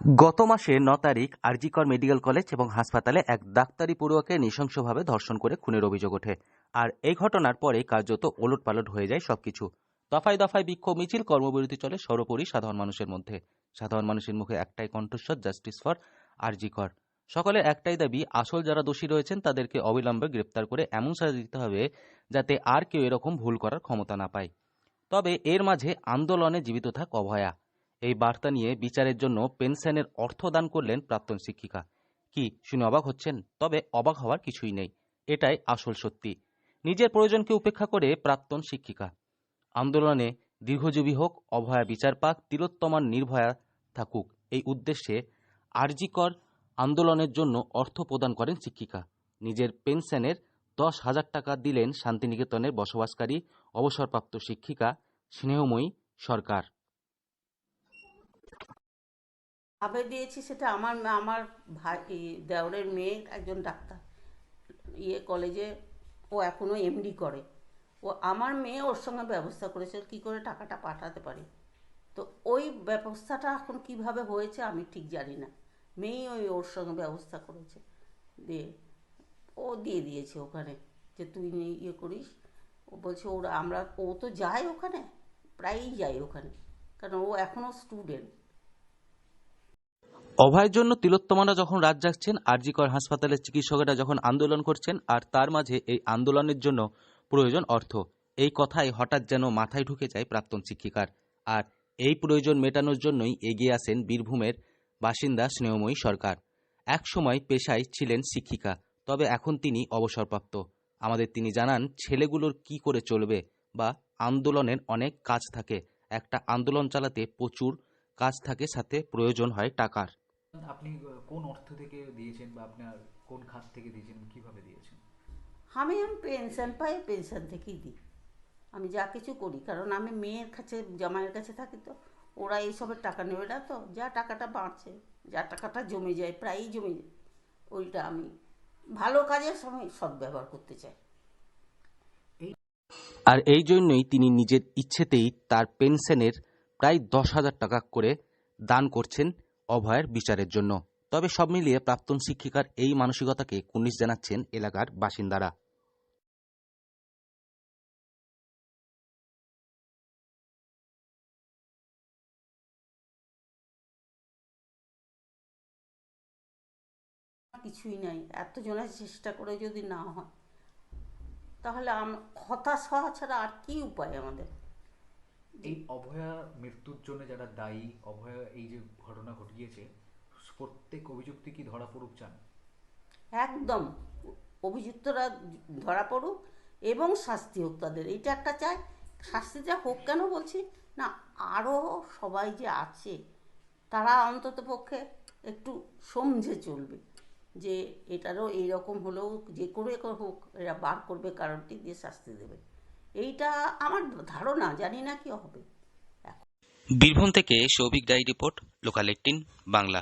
গত মাসের ৯ তারিখ আরজিকর মেডিকেল কলেজ এবং হাসপাতালে এক ডাক্তারি পড়ুয়াকে নৃশংসভাবে ধর্ষণ করে খুনের অভিযোগ ওঠে। আর এই ঘটনার পরে কার্যত ওলটপালট হয়ে যায় সবকিছু। দফায় দফায় বিক্ষোভ মিছিল, কর্মবিরতি চলে সর্বোপরি সাধারণ মানুষের মধ্যে। সাধারণ মানুষের মুখে একটাই কণ্ঠস্বর, জাস্টিস ফর আরজিকর। সকলের একটাই দাবি, আসল যারা দোষী রয়েছেন তাদেরকে অবিলম্বে গ্রেপ্তার করে এমন সাজা দিতে হবে যাতে আর কেউ এরকম ভুল করার ক্ষমতা না পায়। তবে এর মাঝে আন্দোলনে জীবিত থাক অভয়া। এই বার্তা নিয়ে বিচারের জন্য পেনশনের অর্থ দান করলেন প্রাক্তন শিক্ষিকা। কি শুনে অবাক হচ্ছেন? তবে অবাক হওয়ার কিছুই নেই, এটাই আসল সত্যি। নিজের প্রয়োজনকে উপেক্ষা করে প্রাক্তন শিক্ষিকা আন্দোলনে দীর্ঘজীবী হোক, অভয়া বিচার পাক, তিলোত্তমার নির্ভয়া থাকুক, এই উদ্দেশ্যে আরজিকর আন্দোলনের জন্য অর্থ প্রদান করেন শিক্ষিকা। নিজের পেনশনের 10,000 টাকা দিলেন শান্তিনিকেতনের বসবাসকারী অবসরপ্রাপ্ত শিক্ষিকা স্নেহময়ী সরকার। ভাবে দিয়েছি সেটা আমার আমার ভাই দেওরের মেয়ে একজন ডাক্তার কলেজে, ও এখনও এমডি করে। ও আমার মেয়ে ওর সঙ্গে ব্যবস্থা করেছে কি করে টাকাটা পাঠাতে পারি। তো ওই ব্যবস্থাটা এখন কিভাবে হয়েছে আমি ঠিক জানি না। মেয়েই ওর সঙ্গে ব্যবস্থা করেছে, দিয়ে ও দিয়ে দিয়েছে ওখানে, যে তুই করিস। ও বলছে ও তো যায় ওখানে, প্রায়ই যায় ওখানে, কারণ ও এখনও স্টুডেন্ট। অভয়ের জন্য তিলোত্তমারা যখন রাত জাগছেন, আরজিকর হাসপাতালের চিকিৎসকেরা যখন আন্দোলন করছেন, আর তার মাঝে এই আন্দোলনের জন্য প্রয়োজন অর্থ, এই কথাই হঠাৎ যেন মাথায় ঢুকে যায় প্রাক্তন শিক্ষিকার। আর এই প্রয়োজন মেটানোর জন্যই এগিয়ে আসেন বীরভূমের বাসিন্দা স্নেহময়ী সরকার। এক সময় পেশায় ছিলেন শিক্ষিকা, তবে এখন তিনি অবসরপ্রাপ্ত। আমাদের তিনি জানান, ছেলেগুলোর কি করে চলবে, বা আন্দোলনের অনেক কাজ থাকে, একটা আন্দোলন চালাতে প্রচুর কাজ থাকে, সাথে প্রয়োজন হয় টাকার। আপনি কোন অর্থ থেকে দিয়েছেন বা আপনার কোন খাত থেকে দিয়েছেন, কিভাবে দিয়েছেন? আমি পেনশন পাই, পেনশন থেকেই দিই। আমি যা কিছু করি, কারণ আমি মেয়ের কাছে, জামাইয়ের কাছে থাকি, তো ওরা এইসবের টাকা নেবে না, তো যা টাকাটা বাড়ছে, যা টাকাটা জমে যায়, প্রায়ই জমে যায়, ওইটা আমি ভালো কাজের সময় সদ্ব্যবহার করতে চাই। আর এই জন্যই তিনি নিজের ইচ্ছেতেই তার পেনশনের প্রায় 10,000 টাকা করে দান করছেন অভয়ের বিচারের জন্য। তবে সব মিলিয়ে প্রাক্তন শিক্ষিকার এই মানসিকতাকে কুর্নিশ জানাচ্ছেন এলাকার বাসিন্দারা। কিছুই নাই, এতজনের চেষ্টা করে যদি না হয়, তাহলে হতাশ হওয়া ছাড়া আর কি উপায় আমাদের? এই অভয়া মৃত্যুর জন্য যারা দায়ী, অভয়া এই যে ঘটনা ঘটিয়েছে, প্রত্যেক অভিযুক্ত কি ধরা পড়ুক চান? একদম, অভিযুক্তরা ধরা পড়ুক এবং শাস্তি হোক তাদের, এইটা একটা চাই। শাস্তিটা হোক কেন বলছি না, আরও সবাই যে আছে তারা অন্তত পক্ষে একটু সমঝে চলবে, যে এটারও এইরকম হলেও যে করে হোক এরা বার করবে, কারণটি দিয়ে শাস্তি দেবে। এইটা আমার ধারণা, জানি না কি হবে। বীরভূম থেকে সৌভিক ডায়েরি রিপোর্ট, লোকাল 18 বাংলা।